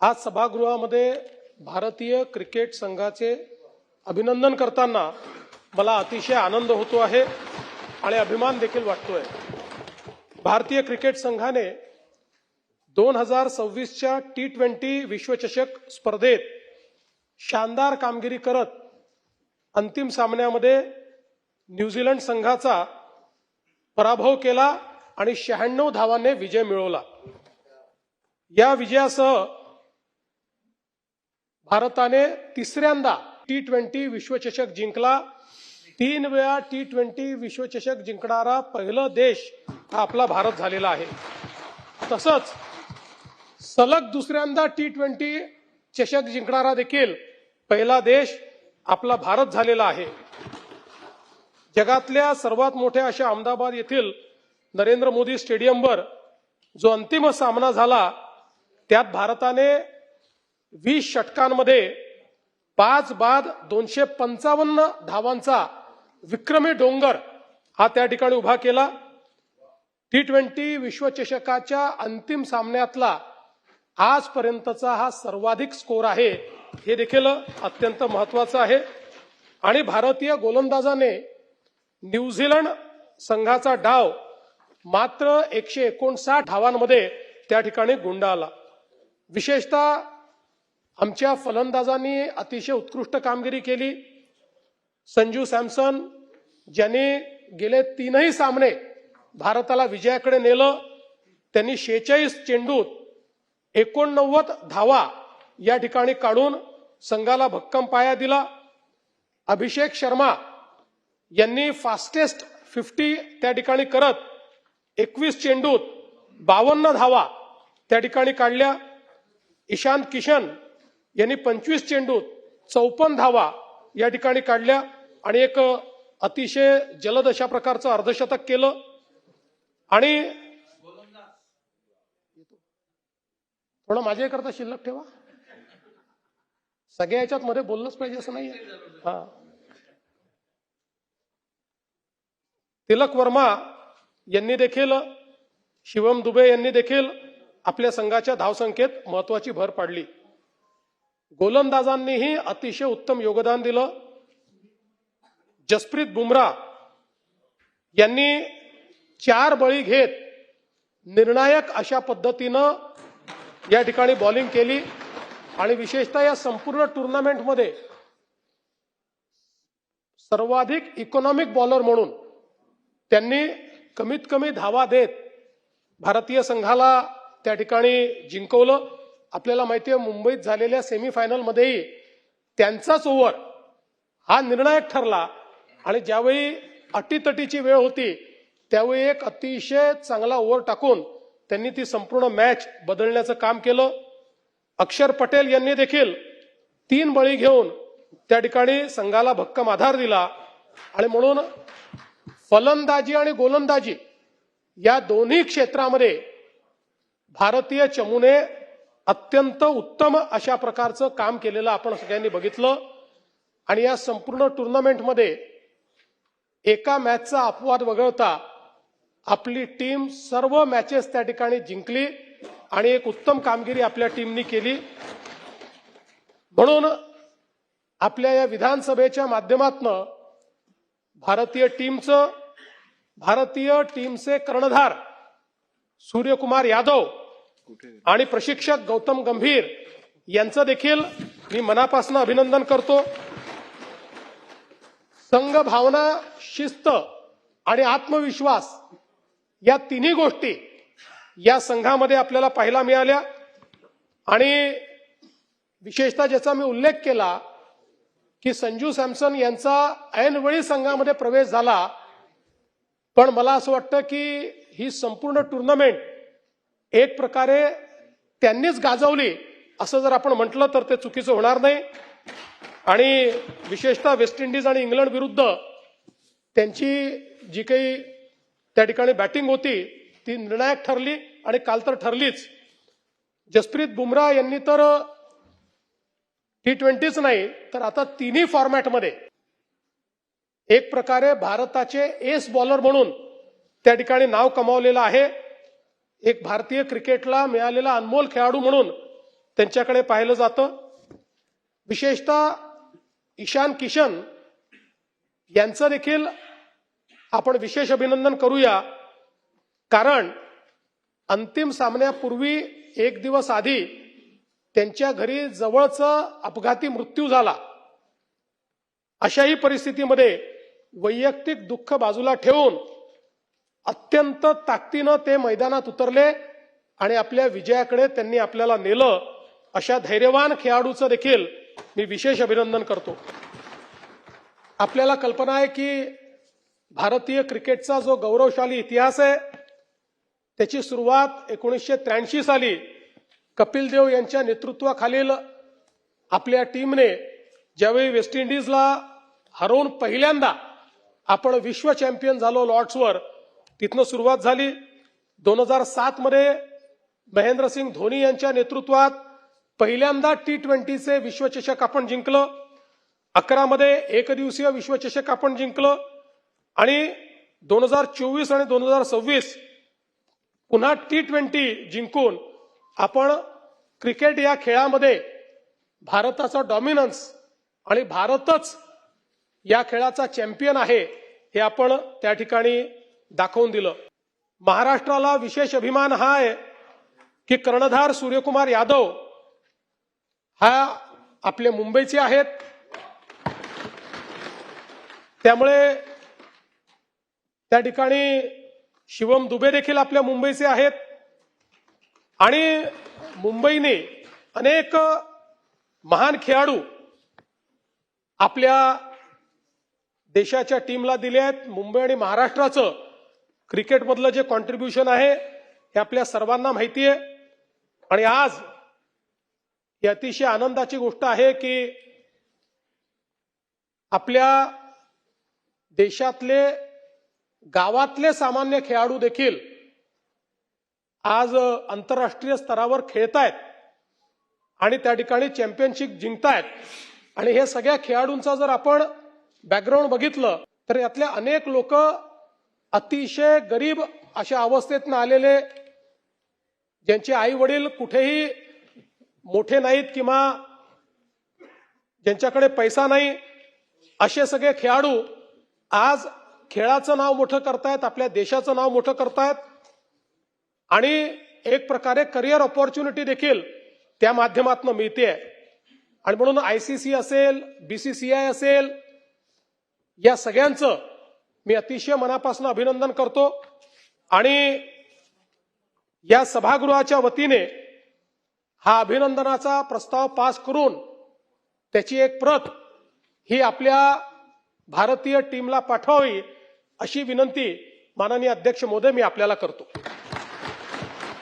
आज सभागृहामध्ये भारतीय क्रिकेट संघाचे अभिनंदन करताना मला अतिशय आनंद होतो आहे आणि अभिमान देखील वाटतोय। भारतीय क्रिकेट संघाने 2026च्या T20 विश्वचषक स्पर्धेत शानदार कामगिरी करत अंतिम सामन्यामध्ये न्यूझीलंड संघाचा पराभव केला आणि 96 धावांनी विजय मिळवला। या विजयासह भारताने तिसऱ्यांदा T20 विश्वचषक जिंकला। 3 वेळा T20 विश्वचषक जिंकणारा पहिला देश हा आपला भारत झालेला आहे। तसंच सलग दुसऱ्यांदा T20 चषक जिंकणारा देखील पहिला देश आपला भारत झालेला आहे। जगातल्या सर्वात मोठ्या अशा अहमदाबाद येथील नरेंद्र मोदी स्टेडियमवर जो अंतिम सामना झाला त्यात भारताने 20 षटकांमध्ये 5 बाद 255 धावांचा विक्रमी डोंगर हा त्या ठिकाणी उभा केला। T20 विश्वचषकाच्या अंतिम सामन्यातला आजपर्यंतचा हा सर्वाधिक स्कोर आहे, हे देखील अत्यंत महत्त्वाचं आहे। आणि भारतीय गोलंदाजाने न्यूझीलंड संघाचा डाव मात्र 159 धावांमध्ये त्या ठिकाणी गुंडाळला। विशेषतः आमच्या फलंदाजांनी अतिशय उत्कृष्ट कामगिरी केली। संजू सॅमसन ज्यांनी गेले 3ही सामने भारताला विजयाकडे नेलं, त्यांनी 46 चेंडूत 89 धावा या ठिकाणी काढून संघाला भक्कम पाया दिला। अभिषेक शर्मा यांनी फास्टेस्ट 50 त्या ठिकाणी करत 21 चेंडूत 52 धावा त्या ठिकाणी काढल्या। ईशांत किशन यांनी 25 चेंडूत 54 धावा या ठिकाणी काढल्या आणि एक अतिशय जलद अशा प्रकारचं अर्धशतक केलं। आणि थोडं माझ्याकरता शिल्लक ठेवा, सगळ्या याच्यात मध्ये बोललंच पाहिजे असं नाही। तिलक वर्मा यांनी देखील, शिवम दुबे यांनी देखील आपल्या संघाच्या धावसंख्येत महत्वाची भर पाडली। गोलंदाजांनीही अतिशय उत्तम योगदान दिलं। जसप्रीत बुमराह यांनी 4 बळी घेत निर्णायक अशा पद्धतीनं या ठिकाणी बॉलिंग केली आणि विशेषतः या संपूर्ण टुर्नामेंटमध्ये सर्वाधिक इकॉनॉमिक बॉलर म्हणून त्यांनी कमीत कमी धावा देत भारतीय संघाला त्या ठिकाणी जिंकवलं। आपल्याला माहिती आहे मुंबईत झालेल्या सेमीफायनलमध्येही त्यांचाच ओव्हर हा निर्णायक ठरला आणि ज्यावेळी अटीतटीची वेळ होती त्यावेळी एक अतिशय चांगला ओव्हर टाकून त्यांनी ती संपूर्ण मॅच बदलण्याचं काम केलं। अक्षर पटेल यांनी देखील 3 बळी घेऊन त्या ठिकाणी संघाला भक्कम आधार दिला आणि म्हणून फलंदाजी आणि गोलंदाजी या दोन्ही क्षेत्रामध्ये भारतीय चमूने अत्यंत उत्तम अशा प्रकारचं काम केलेलं आपण सगळ्यांनी बघितलं। आणि या संपूर्ण टुर्नामेंटमध्ये एका मॅचचा अपवाद वगळता आपली टीम सर्व मॅचेस त्या ठिकाणी जिंकली आणि एक उत्तम कामगिरी आपल्या टीमनी केली। म्हणून आपल्या या विधानसभेच्या माध्यमातून भारतीय टीमचे कर्णधार सूर्यकुमार यादव आणि प्रशिक्षक गौतम गंभीर यांचं देखील मी मनापासून अभिनंदन करतो। संघ भावना, शिस्त आणि आत्मविश्वास या तिन्ही गोष्टी या संघामध्ये आपल्याला पाहायला मिळाल्या। आणि विशेषतः ज्याचा मी उल्लेख केला की संजू सॅमसन यांचा ऐनवेळी संघामध्ये प्रवेश झाला, पण मला असं वाटतं की ही संपूर्ण टुर्नामेंट एक प्रकारे त्यांनीच गाजवली असं जर आपण म्हटलं तर ते चुकीचं होणार नाही। आणि विशेषतः वेस्ट इंडिज आणि इंग्लंड विरुद्ध त्यांची जी काही त्या ठिकाणी बॅटिंग होती ती निर्णायक ठरली आणि काल तर ठरलीच। जसप्रीत बुमराह यांनी तर T20च नाही तर आता तिन्ही फॉर्मॅटमध्ये एक प्रकारे भारताचे एस बॉलर म्हणून त्या ठिकाणी नाव कमावलेलं आहे। एक भारतीय क्रिकेटला मिळालेला अनमोल खेळाडू म्हणून त्यांच्याकडे पाहिलं जातं. विशेषतः ईशान किशन यांचं देखील आपण विशेष अभिनंदन करूया, कारण अंतिम सामन्यापूर्वी एक दिवस आधी त्यांच्या घरी जवळचं अपघाती मृत्यू झाला. अशाही परिस्थितीमध्ये वैयक्तिक दुःख बाजूला ठेवून अत्यंत ताकदीनं ते मैदानात उतरले आणि आपल्या विजयाकडे त्यांनी आपल्याला नेलं. अशा धैर्यवान खेळाडूचं देखील मी विशेष अभिनंदन करतो. आपल्याला कल्पना आहे की भारतीय क्रिकेटचा जो गौरवशाली इतिहास आहे त्याची सुरुवात 1983 साली कपिल देव यांच्या नेतृत्वाखालील आपल्या टीमने ज्यावेळी वेस्ट इंडिजला हरवून पहिल्यांदा आपण विश्व चॅम्पियन झालो लॉर्ड्सवर, तिथनं सुरुवात झाली. 2007 मध्ये महेंद्रसिंग धोनी यांच्या नेतृत्वात पहिल्यांदा T20चे विश्वचषक आपण जिंकलं. 11 मध्ये एकदिवसीय विश्वचषक आपण जिंकलं आणि 2024 आणि 2026 पुन्हा T20 जिंकून आपण क्रिकेट या खेळामध्ये भारताचा डॉमिनन्स आणि भारतच या खेळाचा चॅम्पियन आहे हे आपण त्या ठिकाणी दाखवून दिलं. महाराष्ट्राला विशेष अभिमान हा आहे की कर्णधार सूर्यकुमार यादव हा आपले मुंबईचे आहेत. त्यामुळे त्या ठिकाणी शिवम दुबे देखील आपल्या मुंबईचे आहेत आणि मुंबईने अनेक महान खेळाडू आपल्या देशाच्या टीमला दिले आहेत. मुंबई आणि महाराष्ट्राचं क्रिकेटमधलं जे कॉन्ट्रीब्युशन आहे हे आपल्या सर्वांना माहिती आहे. आणि आज ही अतिशय आनंदाची गोष्ट आहे की आपल्या देशातले गावातले सामान्य खेळाडू देखील आज आंतरराष्ट्रीय स्तरावर खेळतायत आणि त्या ठिकाणी चॅम्पियनशिप जिंकतायत. आणि हे सगळ्या खेळाडूंचा जर आपण बॅकग्राऊंड बघितलं तर यातले अनेक लोक अतिशय गरीब अशा अवस्थेतनं आलेले, ज्यांचे आई वडील कुठेही मोठे नाहीत किंवा ज्यांच्याकडे पैसा नाही, असे सगळे खेळाडू आज खेळाचं नाव मोठं करतायत, आपल्या देशाचं नाव मोठं करतायत आणि एक प्रकारे करिअर ऑपॉर्च्युनिटी देखील त्या माध्यमातून मिळते. आणि म्हणून ICC असेल, BCCI असेल, या सगळ्यांचं मी अतिशय मनापासून अभिनंदन करतो. आणि या सभागृहाच्या वतीने हा अभिनंदनाचा प्रस्ताव पास करून त्याची एक प्रत ही आपल्या भारतीय टीमला पाठवावी अशी विनंती माननीय अध्यक्ष महोदय मी आपल्याला करतो.